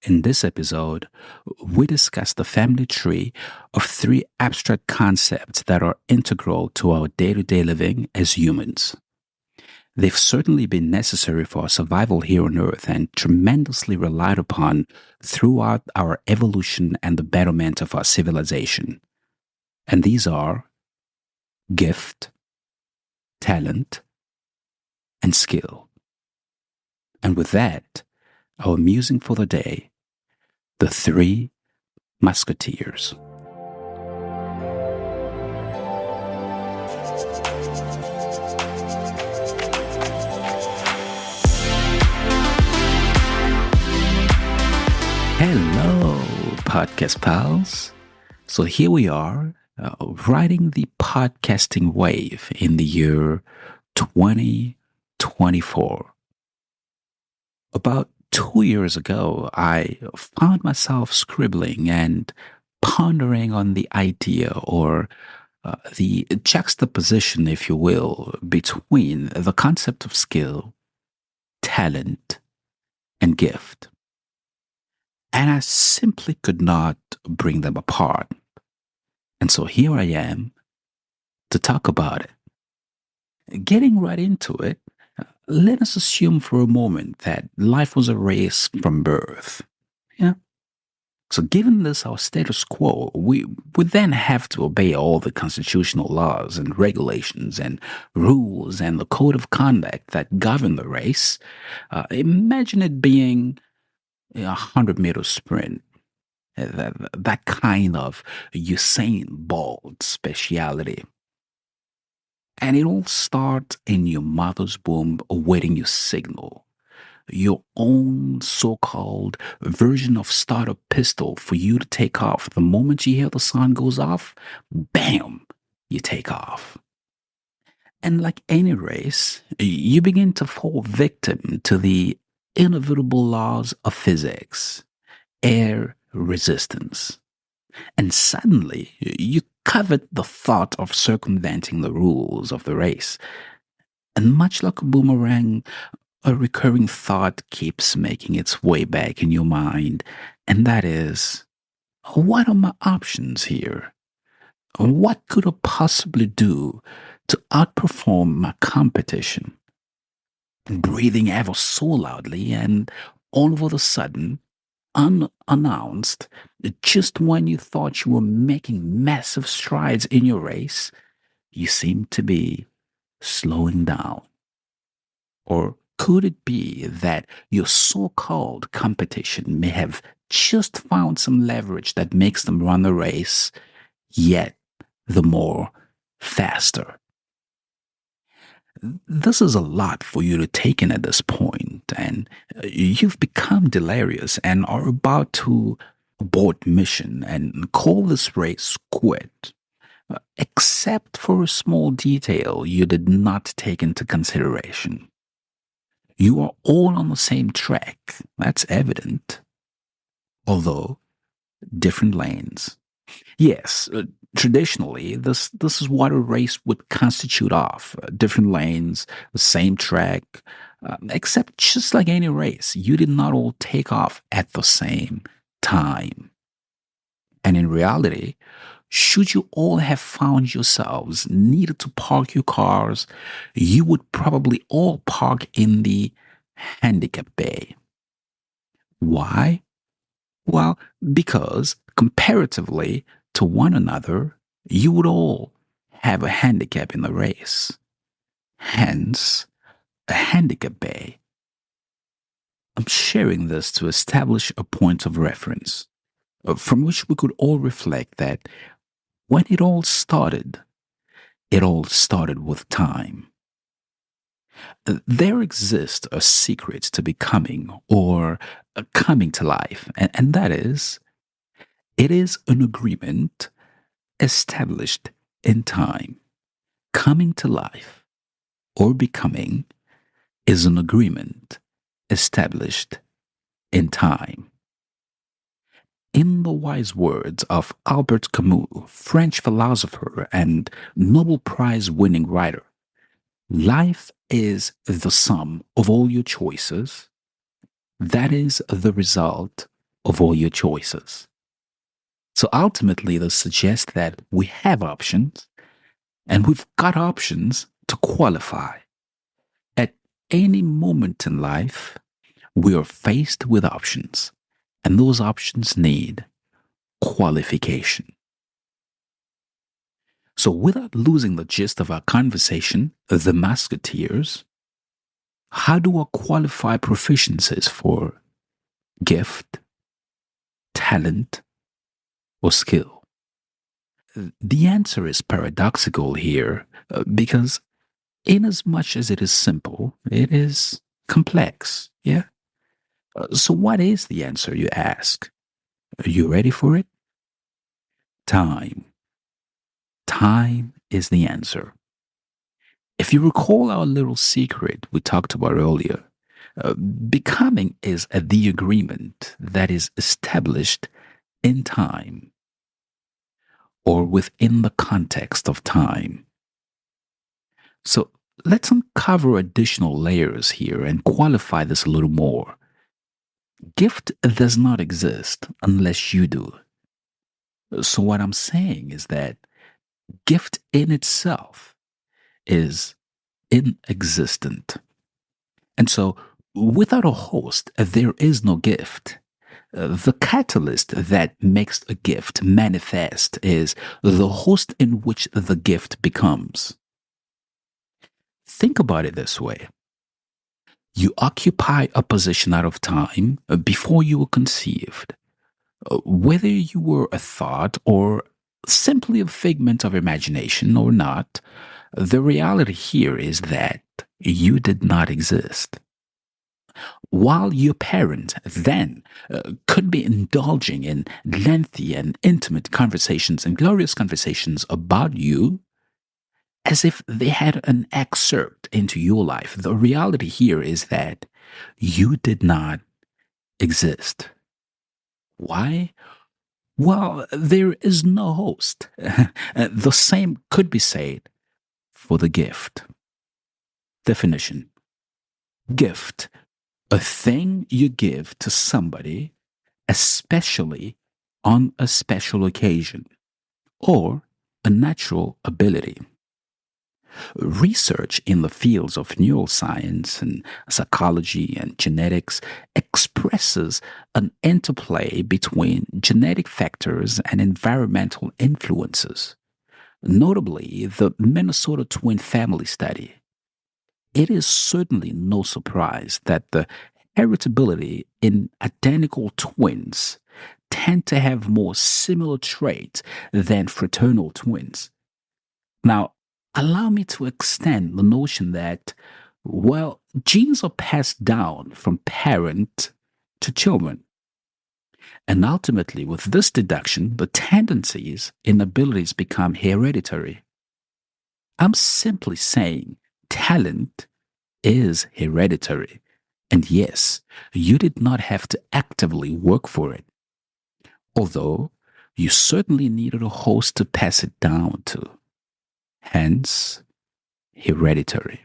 In this episode, we discuss the family tree of three abstract concepts that are integral to our day to day living as humans. They've certainly been necessary for our survival here on Earth and tremendously relied upon throughout our evolution and the betterment of our civilization. And these are gift, talent, and skill. And with that, our musing for the day: the three Musketeers. Hello, podcast pals. So here we are, riding the podcasting wave in the year 2024. About 2 years ago, I found myself scribbling and pondering on the idea or the juxtaposition, if you will, between the concept of skill, talent, and gift. And I simply could not bring them apart. And so here I am to talk about it. Getting right into it, let us assume for a moment that life was a race from birth. Yeah. So given this our status quo, we would then have to obey all the constitutional laws and regulations and rules and the code of conduct that govern the race. Imagine it being a 100-meter sprint. That kind of Usain Bolt speciality. And it all starts in your mother's womb awaiting your signal. Your own so-called version of starter pistol for you to take off. The moment you hear the sun goes off, bam, you take off. And like any race, you begin to fall victim to the inevitable laws of physics, air resistance. And suddenly, you covet the thought of circumventing the rules of the race. And much like a boomerang, a recurring thought keeps making its way back in your mind, and that is, what are my options here? What could I possibly do to outperform my competition? Breathing ever so loudly, and all of a sudden, unannounced, just when you thought you were making massive strides in your race, you seem to be slowing down. Or could it be that your so called competition may have just found some leverage that makes them run the race yet the more faster? This is a lot for you to take in at this point, and you've become delirious and are about to abort mission and call this race quit, except for a small detail you did not take into consideration. You are all on the same track, that's evident, although different lanes. Yes, traditionally, this is what a race would constitute of: different lanes, the same track, except just like any race, you did not all take off at the same time. And in reality, should you all have found yourselves needed to park your cars, you would probably all park in the handicap bay. Why? Well, because comparatively to one another, you would all have a handicap in the race. Hence, a handicap bay. I'm sharing this to establish a point of reference from which we could all reflect that when it all started with time. There exists a secret to becoming or coming to life, and that is, it is an agreement established in time. Coming to life or becoming is an agreement established in time. In the wise words of Albert Camus, French philosopher and Nobel Prize winning writer, life is the sum of all your choices. That is the result of all your choices. So ultimately, this suggests that we have options and we've got options to qualify. At any moment in life, we are faced with options, and those options need qualification. So, without losing the gist of our conversation, the Musketeers, how do I qualify proficiencies for gift, talent, or skill? The answer is paradoxical here because, in as much as it is simple, it is complex. Yeah? So, what is the answer, you ask? Are you ready for it? Time. Time is the answer. If you recall our little secret we talked about earlier, becoming is the agreement that is established in time or within the context of time. So let's uncover additional layers here and qualify this a little more. Gift does not exist unless you do. So, what I'm saying is that gift in itself is inexistent. And so, without a host, there is no gift. The catalyst that makes a gift manifest is the host in which the gift becomes. Think about it this way: you occupy a position out of time before you were conceived. Whether you were a thought or simply a figment of imagination or not, the reality here is that you did not exist. While your parent then could be indulging in lengthy and intimate conversations and glorious conversations about you, as if they had an excerpt into your life, the reality here is that you did not exist. Why? Well, there is no host. The same could be said for the gift. Definition: gift, a thing you give to somebody, especially on a special occasion, or a natural ability. Research in the fields of neuroscience and psychology and genetics expresses an interplay between genetic factors and environmental influences, notably the Minnesota twin family study. It is certainly no surprise that the heritability in identical twins tend to have more similar traits than fraternal twins. Now, allow me to extend the notion that, well, genes are passed down from parent to children. And ultimately, with this deduction, the tendencies and abilities become hereditary. I'm simply saying talent is hereditary. And yes, you did not have to actively work for it. Although, you certainly needed a host to pass it down to. Hence, hereditary.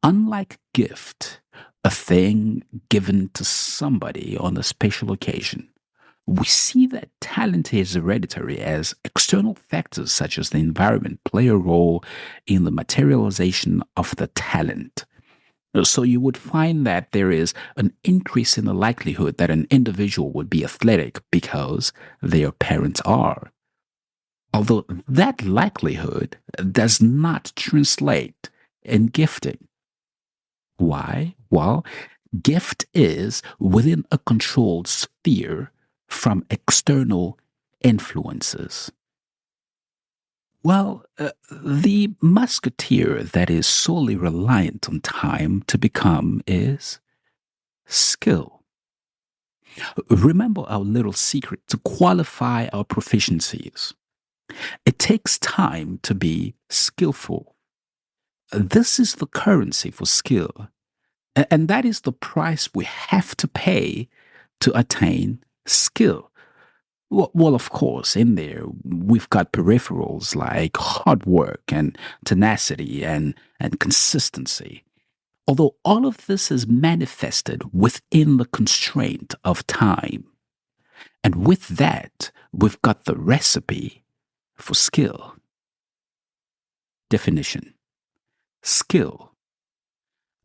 Unlike gift, a thing given to somebody on a special occasion, we see that talent is hereditary as external factors such as the environment play a role in the materialization of the talent. So you would find that there is an increase in the likelihood that an individual would be athletic because their parents are. Although that likelihood does not translate in gifting. Why? Well, gift is within a controlled sphere from external influences. Well, the musketeer that is solely reliant on time to become is skill. Remember our little secret to qualify our proficiencies. It takes time to be skillful. This is the currency for skill, and that is the price we have to pay to attain skill. Well, of course, in there, we've got peripherals like hard work and tenacity and consistency. Although all of this is manifested within the constraint of time. And with that, we've got the recipe for skill. Definition: skill,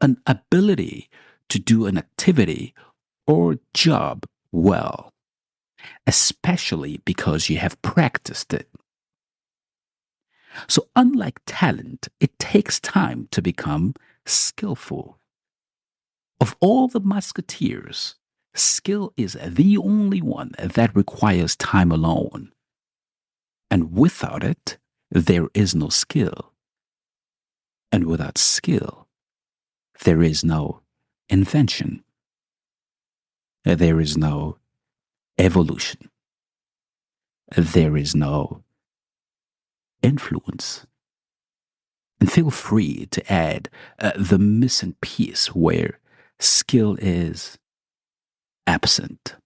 an ability to do an activity or job well, especially because you have practiced it. So, unlike talent, it takes time to become skillful. Of all the musketeers, skill is the only one that requires time alone. And without it, there is no skill. And without skill, there is no invention. There is no evolution. There is no influence. And feel free to add the missing piece where skill is absent.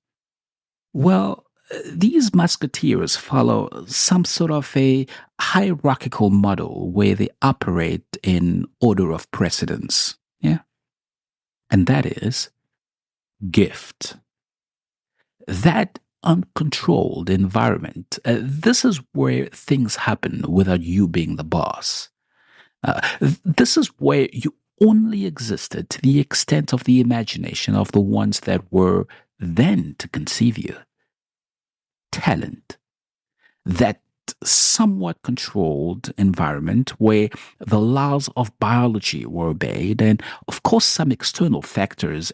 Well, these musketeers follow some sort of a hierarchical model where they operate in order of precedence. Yeah. And that is gift. That uncontrolled environment, this is where things happen without you being the boss. This is where you only existed to the extent of the imagination of the ones that were then to conceive you. Talent, that somewhat controlled environment where the laws of biology were obeyed, and of course, some external factors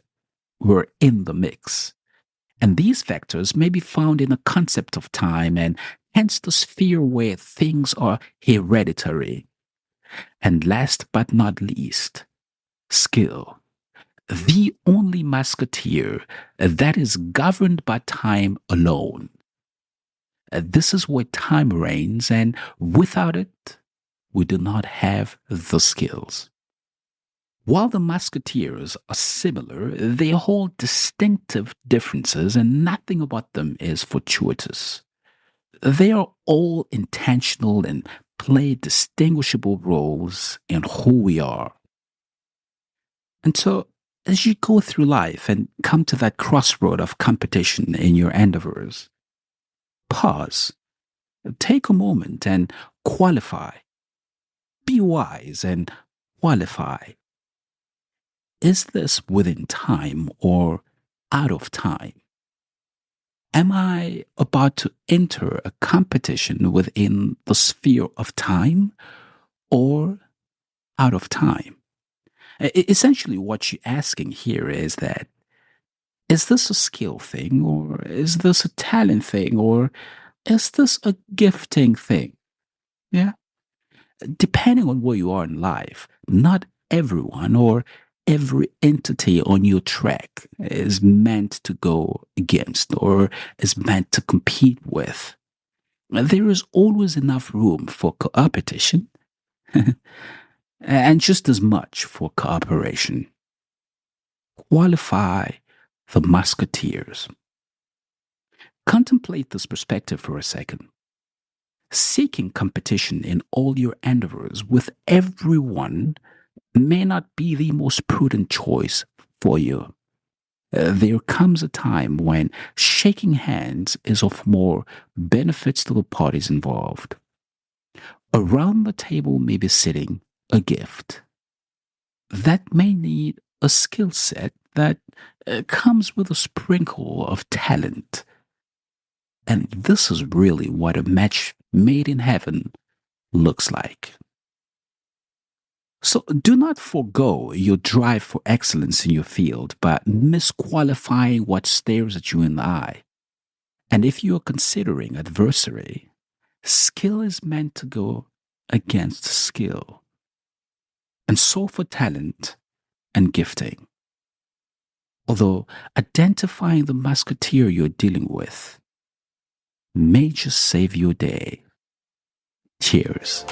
were in the mix. And these factors may be found in the concept of time and hence the sphere where things are hereditary. And last but not least, skill. The only musketeer that is governed by time alone. This is where time reigns, and without it, we do not have the skills. While the musketeers are similar, they hold distinctive differences, and nothing about them is fortuitous. They are all intentional and play distinguishable roles in who we are. And so, as you go through life and come to that crossroad of competition in your endeavors, pause, take a moment and qualify. Be wise and qualify. Is this within time or out of time? Am I about to enter a competition within the sphere of time or out of time? Essentially, what you're asking here is that, is this a skill thing, or is this a talent thing, or is this a gifting thing? Yeah. Depending on where you are in life, not everyone or every entity on your track is meant to go against or is meant to compete with. There is always enough room for competition and just as much for cooperation. Qualify the musketeers. Contemplate this perspective for a second. Seeking competition in all your endeavors with everyone may not be the most prudent choice for you. There comes a time when shaking hands is of more benefits to the parties involved. Around the table may be sitting a gift that may need a skill set that comes with a sprinkle of talent. And this is really what a match made in heaven looks like. So do not forego your drive for excellence in your field by misqualifying what stares at you in the eye. And if you are considering adversary, skill is meant to go against skill. And so for talent and gifting. Although identifying the musketeer you're dealing with may just save your day. Cheers.